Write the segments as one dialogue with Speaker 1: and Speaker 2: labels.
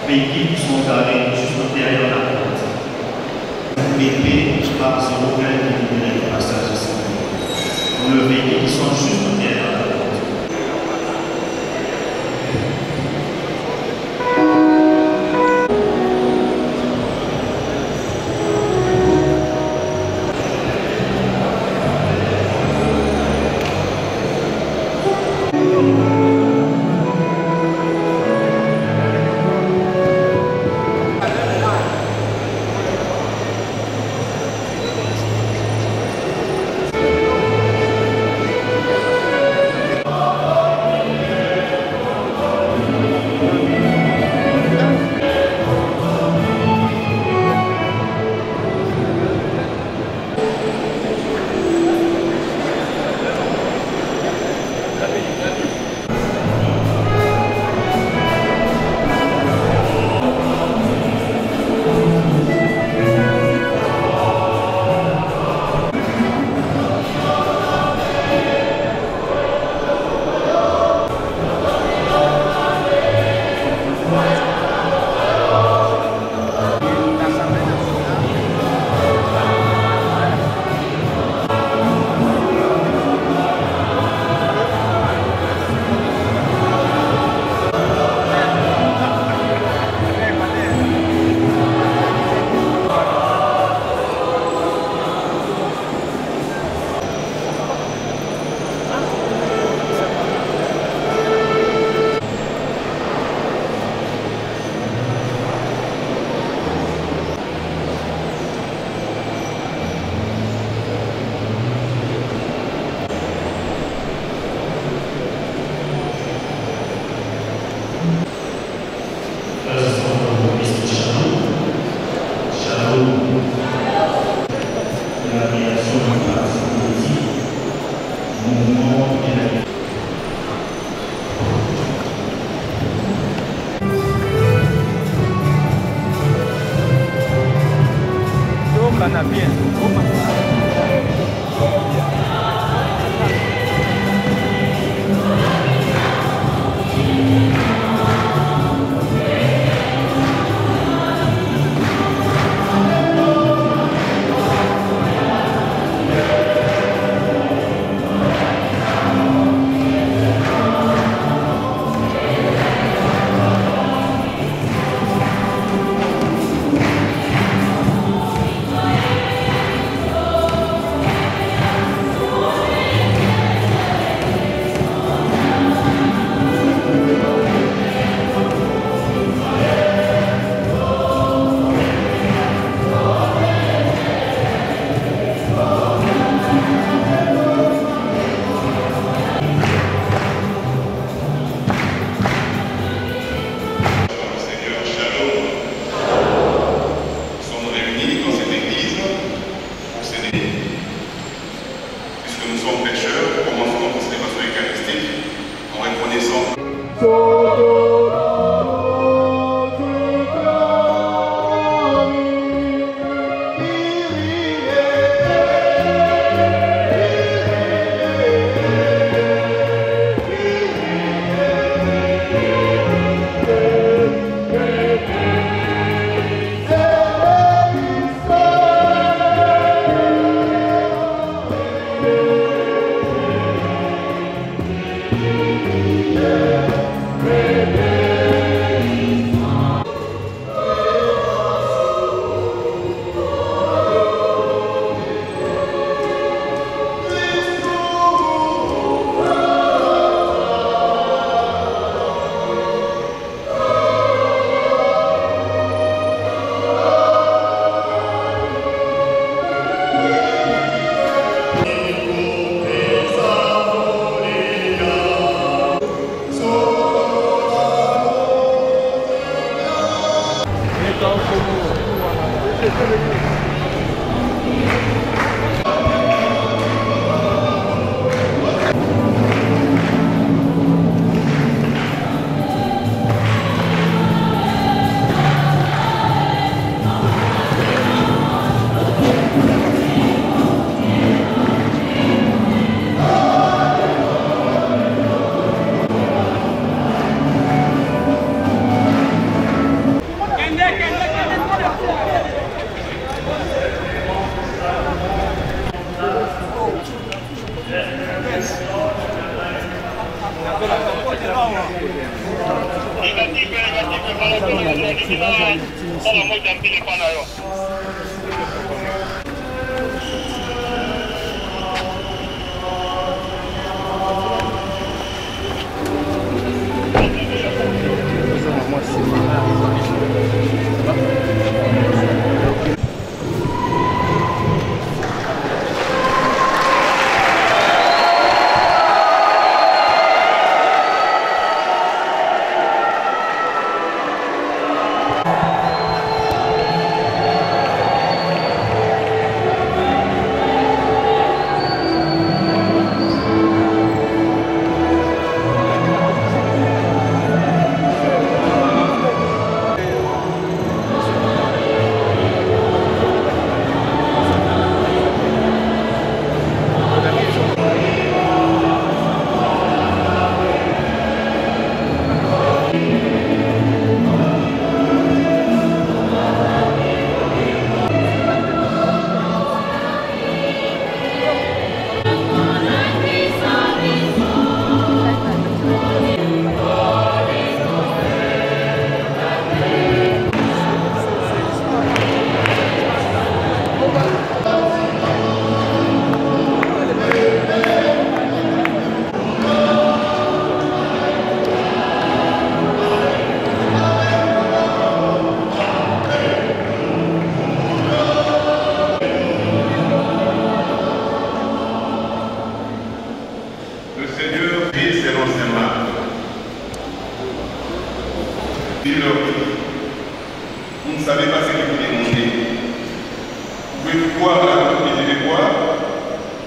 Speaker 1: véhicules qui sont garés juste derrière la porte. BP par 0,1 de passage ici. Le véhicule qui sont juste derrière la porte.
Speaker 2: Puisque nous sommes pécheurs, commençons notre célébration eucharistique en reconnaissant. Vous ne savez pas ce que vous demandez. Vous pouvez boire la coupe que je vais boire,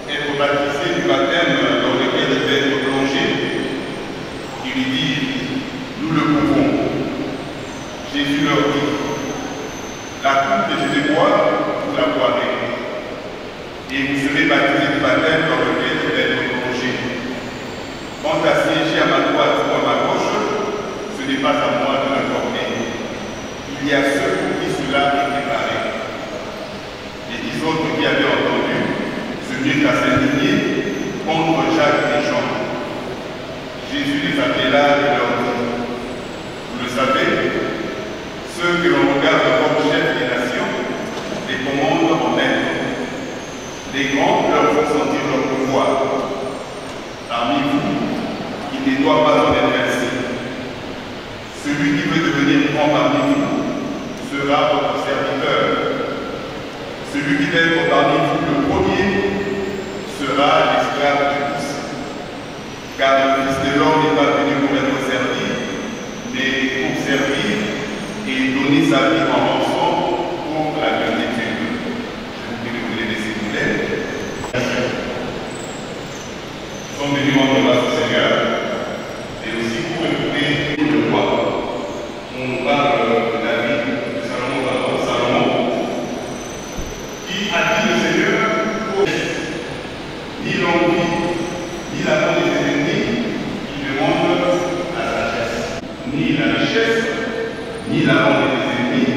Speaker 2: être baptisé du baptême dans lequel il va être plongé. Il lui dit, nous le pouvons. Jésus leur dit, la coupe que je vais boire, vous la boirez. Et vous serez baptisé du baptême dans lequel il va être plongé. Quant à siéger à ma droite ou à ma gauche, ce n'est pas à moi de l'accorder. Il y a ceux pour qui cela est préparé. Les 10 autres qui avaient entendu se mirent à s'indigner contre Jacques et Jean. Jésus les appela et leur dit, vous le savez, ceux que l'on regarde comme chefs des nations les commandent en maître. Les grands leur font sentir leur pouvoir. Parmi vous, il ne doit pas en être ainsi. Celui qui veut devenir grand parmi vous sera votre serviteur. Celui qui veut être parmi vous le premier sera l'esclave de tous. Car le Fils de l'homme n'est pas venu pour être servi, mais pour servir et donner sa vie en rançon pour la plénitude. Je vous prie de vous les laisser vous lève. sommes venus rendre grâce au Seigneur et aussi pour écouter le roi. On parle de David, de Salomon, qui a dit le Seigneur, ni l'envie, ni la mort des ennemis, qui demande la sagesse, ni la richesse, ni la mort des ennemis,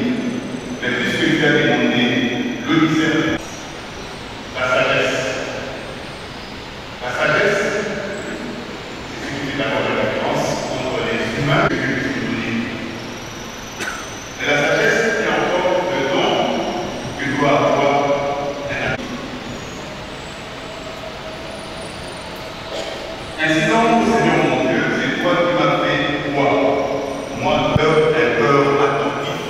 Speaker 2: mais puisque tu as demandé le discernement, la sagesse. La sagesse, c'est ce qui fait d'abord la différence entre les humains et les divinité. Mais la sagesse est encore le don que doit avoir un homme. Ainsi donc, Seigneur mon Dieu, c'est toi qui m'as fait voir. Moi, un cœur attentif.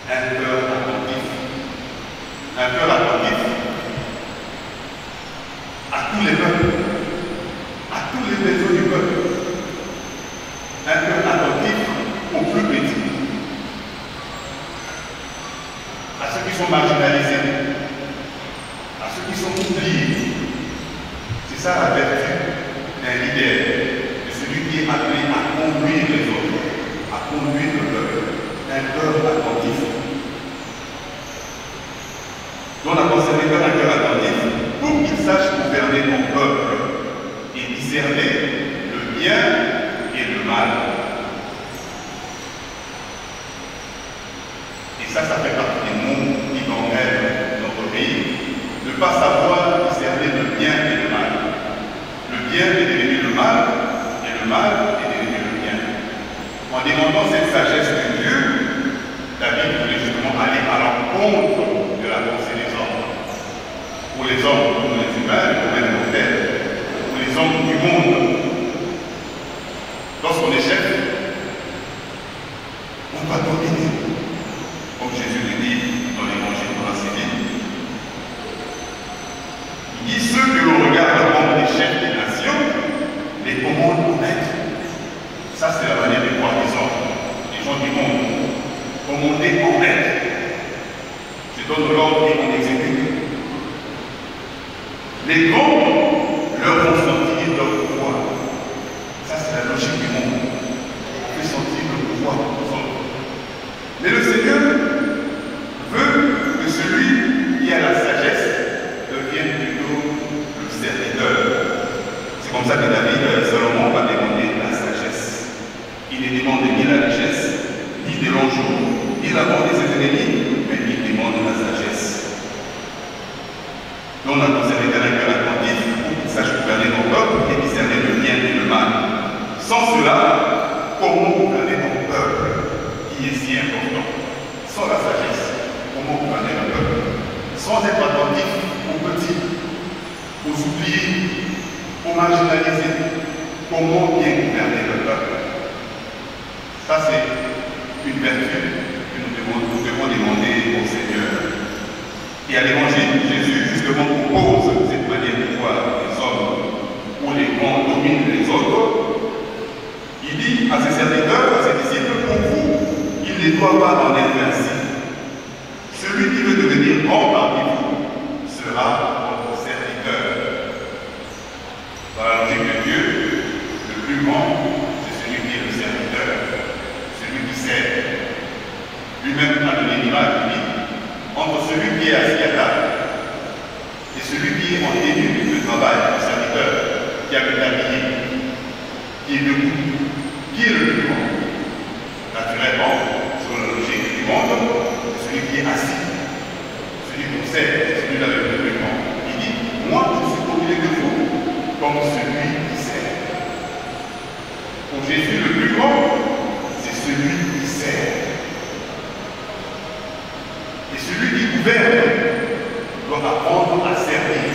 Speaker 2: Un cœur attentif. Un cœur attentif à tous les peuples, à tous les besoins du peuple. Un cœur attentif aux plus petits, à ceux qui sont marginalisés, à ceux qui sont oubliés. C'est ça la vertu d'un leader, de celui qui est appelé à conduire les autres, à conduire le peuple. Un cœur attentif. Donc la conservateur d'un cœur attentif, pour qu'il sache gouverner mon peuple et discerner le bien et le mal. Et ça fait partie des mots qui gangrènent notre pays. Ne pas savoir discerner le bien et le mal. Le bien est devenu le mal, et le mal est devenu le bien. En demandant cette sagesse de Dieu, David voulait justement aller à l'encontre de la pensée des hommes. Pour les hommes, pour les humains, pour les mortels, pour les hommes du monde. Lorsqu'on est chef, on va dominer. Comme Jésus le dit dans l'évangile de la Civile. Il dit ceux que l'on regarde comme les chefs des nations, les commandent au maître. Ça, c'est la manière de voir les hommes, les gens du monde. Commander en maître. Je donne l'ordre et on exécute. Les grands leur font sentir leur pouvoir. Ça, c'est la logique du monde. On fait sentir le pouvoir aux autres. Mais le Seigneur veut que celui qui a la sagesse devienne plutôt le serviteur. C'est comme ça que David, Salomon, va demander la sagesse. Il ne demande ni la richesse, ni de longs jours, ni la mort de ses ennemis, mais il demande la sagesse. Donc, on a conservé un cœur attentif pour qu'il sache gouverner ton peuple et discerner le bien et le mal. Sans cela, comment gouverner ton peuple qui est si important? Sans la sagesse, comment gouverner le peuple? Sans être attentif aux petits, aux oubliés, aux marginalisés, comment bien gouverner le peuple? Ça, c'est une vertu que nous devons demander au Seigneur. Et à l'Évangile, Jésus justement propose cette manière de voir les hommes où les grands dominent les autres. Il dit à ses serviteurs, à ses disciples, pour vous, il ne doit pas en être ainsi. Celui qui veut devenir grand parmi vous sera votre serviteur. Dans la logique de Dieu, le plus grand, c'est celui qui est le serviteur, celui qui sert. Lui-même a donné l'image, lui, entre celui qui est assis à table et celui qui est en tenue de travail, le serviteur, qui a été habillé, qui est debout, qui est le plus grand. Naturellement, selon la logique du monde, c'est celui qui est assis, celui qui sert, c'est celui-là le plus grand. Il dit, moi je suis au milieu de vous comme celui qui sert. Pour Jésus, le plus grand, c'est celui qui sert. Et celui qui gouverne doit apprendre à servir.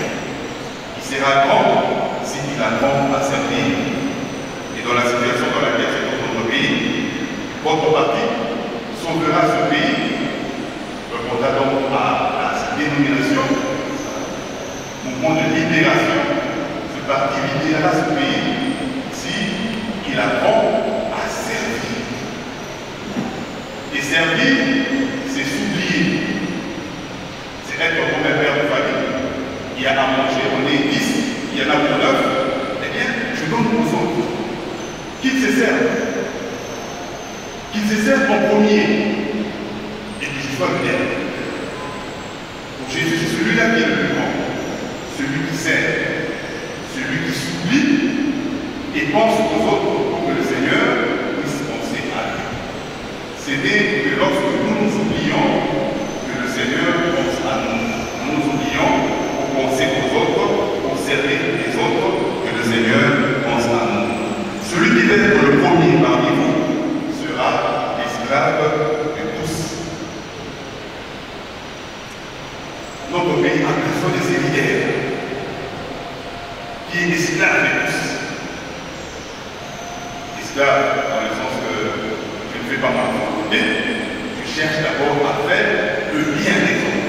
Speaker 2: Il sera grand s'il apprend à servir. Et dans la situation dans laquelle se trouve notre pays, votre parti sauvera ce pays. Répondra donc à cette dénomination, mouvement de libération. Ce parti libérera ce pays s'il apprend à servir. Et servir, c'est s'oublier. C'est être comme un père de famille. Il y a à manger, on est 10, il y en a pour 9. Qu'ils se servent. Qu'ils se servent en premier. Et que je sois le dernier. Pour Jésus, c'est celui-là qui est le plus grand. Celui qui sert. Celui qui s'oublie et pense aux autres pour que le Seigneur puisse penser à lui. C'est dès que lorsque nous nous oublions que le Seigneur pense à nous. Nous nous oublions pour penser aux autres, pour servir les autres, que le Seigneur pense à nous. Celui qui va être le premier parmi vous sera l'esclave de tous. Notre pays a besoin de ses leaders, qui est esclave de tous. Esclave dans le sens que je ne fais pas ma volonté, je cherche d'abord à faire le bien des autres.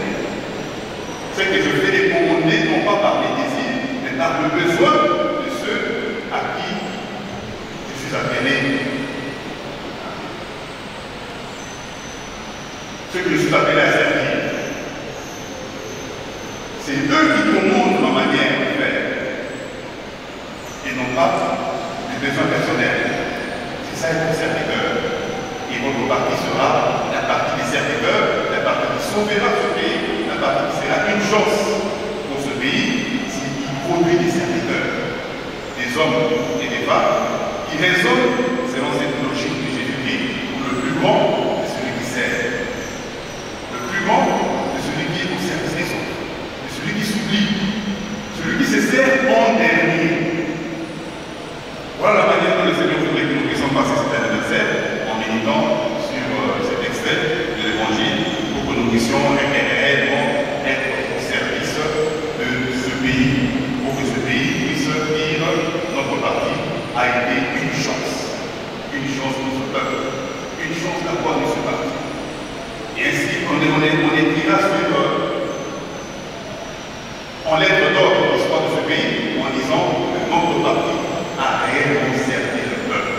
Speaker 2: C'est que je fais des volontés non pas par les désirs, mais par le besoin de ceux à qui je suis appelé. Ceux que je suis appelé à servir. C'est eux qui commandent ma manière de faire. Et non pas les besoins personnels. C'est ça être serviteur. Et votre partie sera la partie des serviteurs, la partie qui sauvera ce pays, la partie qui sera une chance pour ce pays s'il produit des serviteurs, des hommes et des femmes qui raisonnent selon cette logique de Jésus-Christ, où le plus grand est celui qui sert. Le plus grand est celui qui est au service des autres. Celui qui s'oublie, celui qui se sert en dernier. Voilà la manière dont le Seigneur voudrait que nous puissions passer cet anniversaire en méditant sur cet extrait de l'Évangile pour que nous puissions réellement être au service de ce pays, pour que ce pays puisse dire notre parti a été une chance pour ce peuple, une chance d'avoir de ce parti. Et ainsi, on écrira sur en lettres d'or de l'histoire de ce pays, en disant que notre parti a réellement servi le peuple.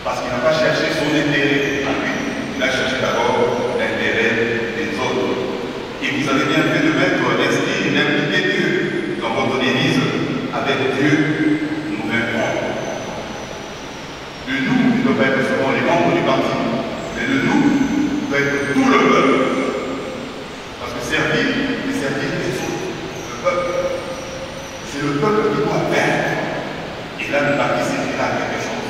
Speaker 2: Parce qu'il n'a pas cherché son intérêt à lui, il a cherché d'abord l'intérêt des autres. Et vous avez bien fait de mettre l'esprit, d'impliquer Dieu dans votre église. Avec Dieu, nous vaincrons. De nous, il ne doit pas être seulement les membres du parti, mais de nous, doit être tout le peuple. Parce que servir, c'est servir les autres. C'est le peuple qui doit vaincre. Et là, le parti servira à quelque chose.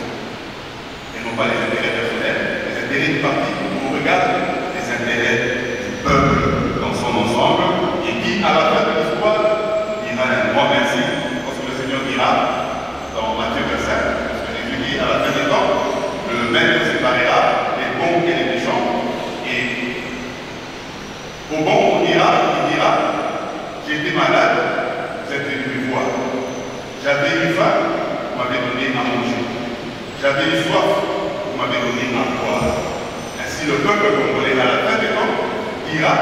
Speaker 2: Et non pas les intérêts personnels, les intérêts du parti. On regarde les intérêts du peuple dans son ensemble et qui, à la fin de l'histoire, dira un grand merci. Parce que le Seigneur dira, dans Matthieu 25, parce que Jésus dit, à la fin des temps, le maître séparera les bons et les méchants. Et au bon, il dira, j'ai été malade, vous êtes venu me voir. J'avais eu faim, vous m'avez donné à manger. J'avais eu soif, vous m'avez donné à boire. Ainsi, le peuple congolais, à la fin des temps, dira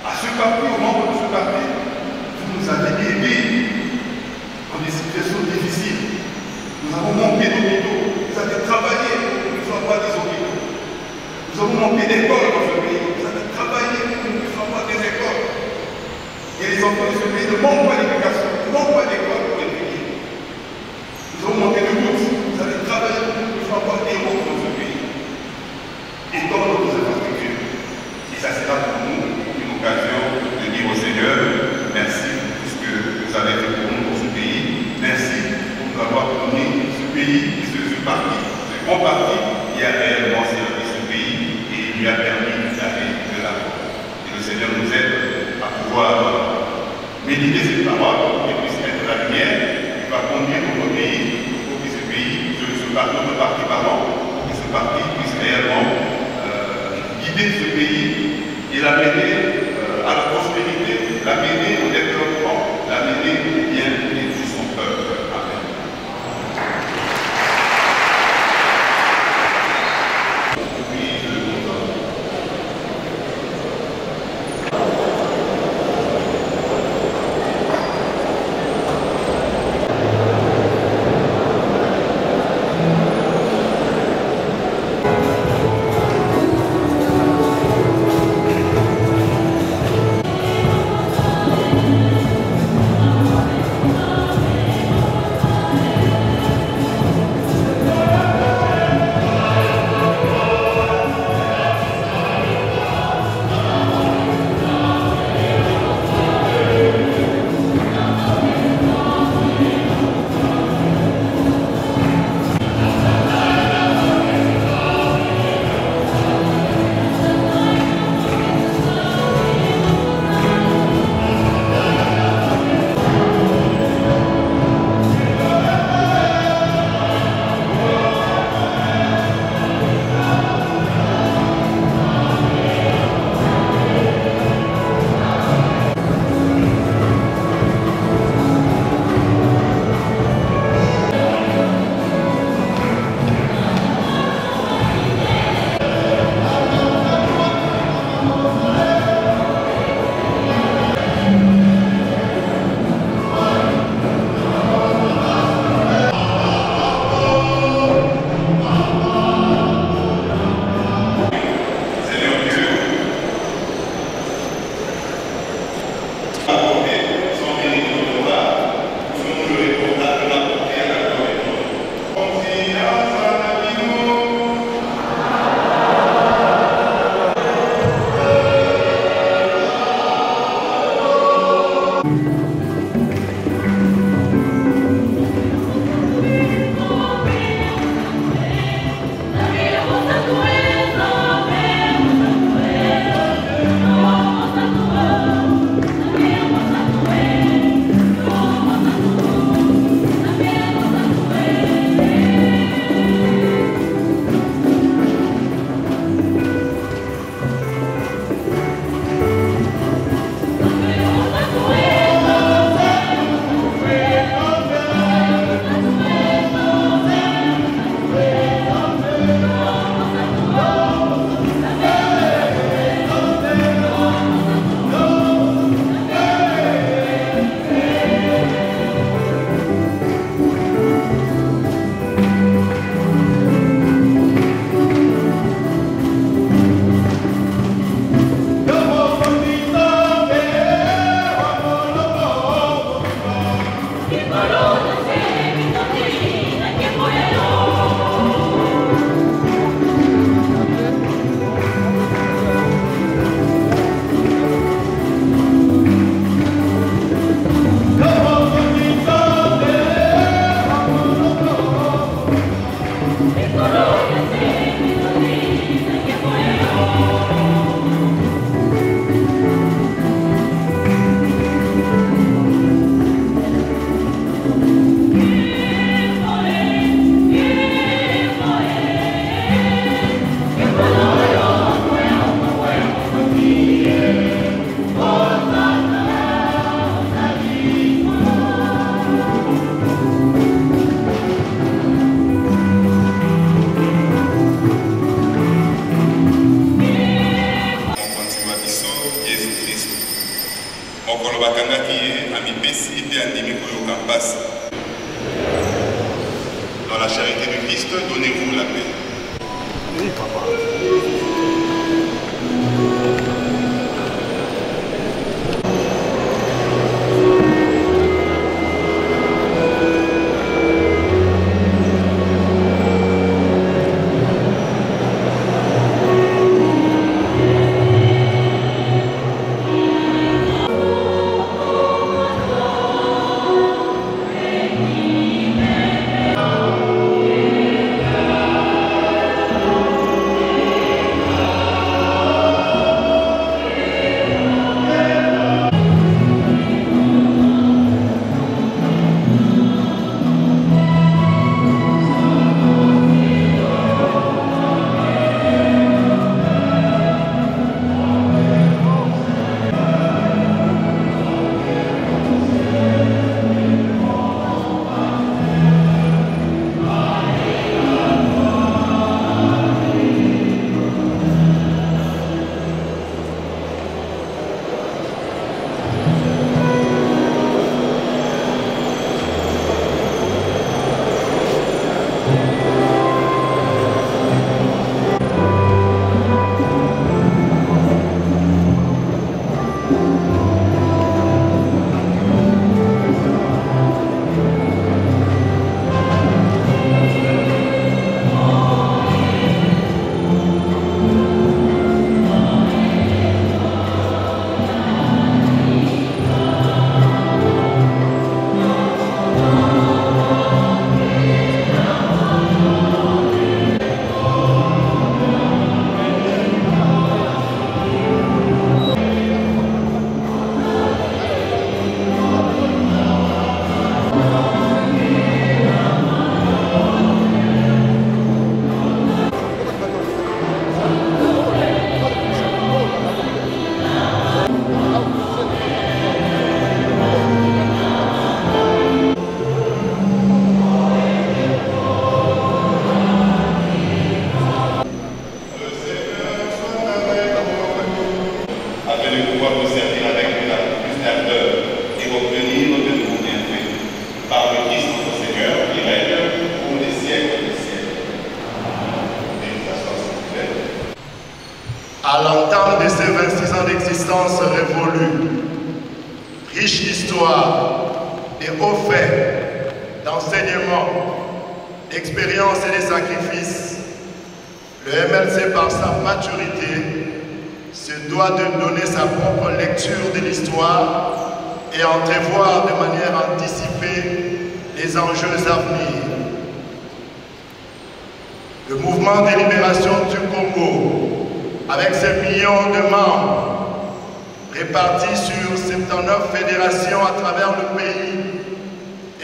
Speaker 2: à ce parti, aux membres de ce parti, vous nous avez aidés dans des situations difficiles. Nous avons manqué d'hôpitaux. Vous avez travaillé pour que nous ne soyons pas des hôpitaux. Nous avons manqué d'écoles dans ce pays. Vous avez travaillé pour que nous ne soyons pas des écoles. Et les enfants de ce pays ne manquent pas d'éducation, ne manquent pas d'école pour étudier. Nous avons manqué de bourse. Vous avez travaillé pour que nous ne soyons pas héros dans ce pays. Et dans nos infrastructures. Et ça sera pour nous une occasion de dire au Seigneur, merci pour tout ce que vous avez fait pour nous, pour ce pays. Merci pour nous avoir donné ce pays, ce parti, ce grand parti qui a réellement servi ce pays et lui a permis d'aller de l'avant. Et le Seigneur nous aide à pouvoir méditer cette parole pour qu'elle puisse être la lumière qui va conduire notre pays, pour que ce pays, notre parti, pour que ce parti puisse réellement guider ce pays et l'amener à la prospérité, l'amener au développement, l'amener au bien de son peuple. Amen. Dans la charité du Christ, donnez-vous la paix.
Speaker 3: Oui, papa.
Speaker 4: À l'entente de ces 26 ans d'existence révolue, riche d'histoire et hauts faits, d'enseignements, d'expériences et de sacrifices, le MLC, par sa maturité, se doit de donner sa propre lecture de l'histoire et entrevoir de manière anticipée les enjeux à venir. Le mouvement de libération du Congo, avec ses millions de membres, répartis sur 79 fédérations à travers le pays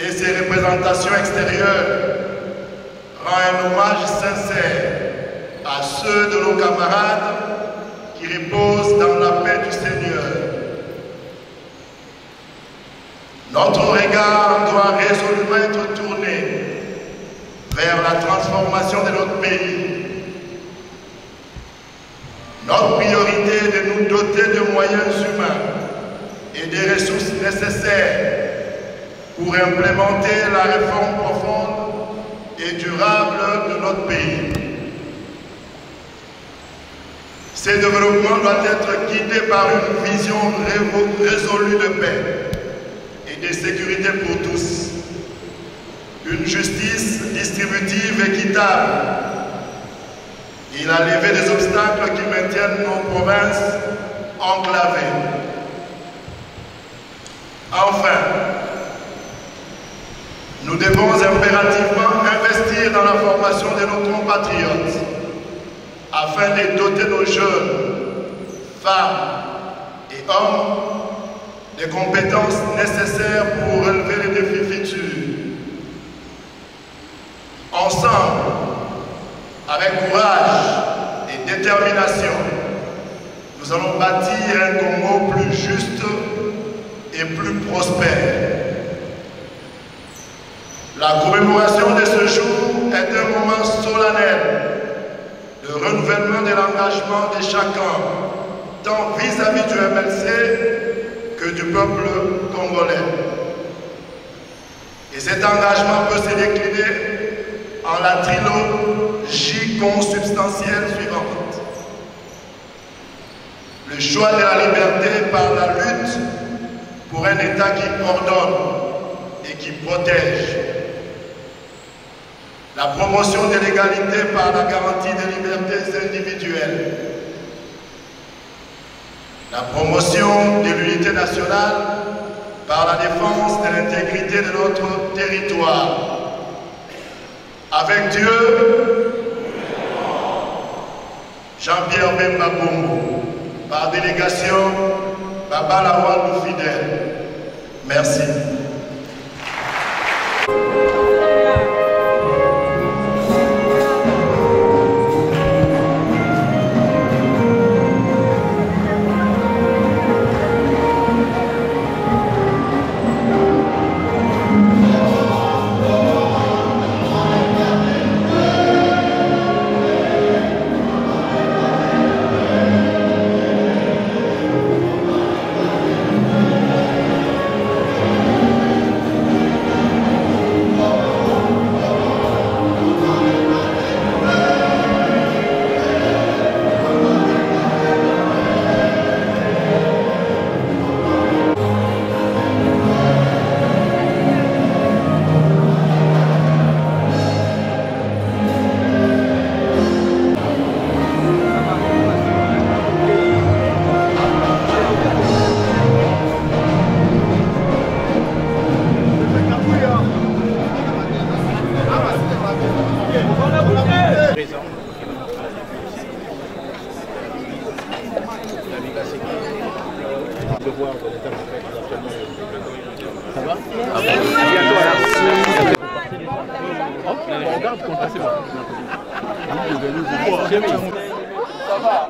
Speaker 4: et ses représentations extérieures, rend un hommage sincère à ceux de nos camarades qui reposent dans la paix du Seigneur. Notre regard doit résolument être tourné vers la transformation de notre pays. Notre priorité est de nous doter de moyens humains et des ressources nécessaires pour implémenter la réforme profonde et durable de notre pays. Ce développement doit être guidé par une vision résolue de paix et de sécurité pour tous, une justice distributive équitable et la levée des obstacles qui maintiennent nos provinces enclavées. Enfin, nous devons impérativement investir dans la formation de nos compatriotes afin de doter nos jeunes, femmes et hommes des compétences nécessaires pour relever les défis futurs. Ensemble, avec courage et détermination, nous allons bâtir un Congo plus juste et plus prospère. La commémoration de ce jour est un moment solennel de renouvellement de l'engagement de chacun, tant vis-à-vis du MLC que du peuple congolais. Et cet engagement peut se décliner en la trilogie consubstantielle suivante. Le choix de la liberté par la lutte pour un État qui ordonne et qui protège. La promotion de l'égalité par la garantie des libertés individuelles. La promotion de l'unité nationale par la défense de l'intégrité de notre territoire. Avec Dieu, Jean-Pierre Bemba Bombo, par délégation, Baba Lawal Fidèle. Merci.
Speaker 3: Ça va? On regarde qu'on passe pas. Ça va?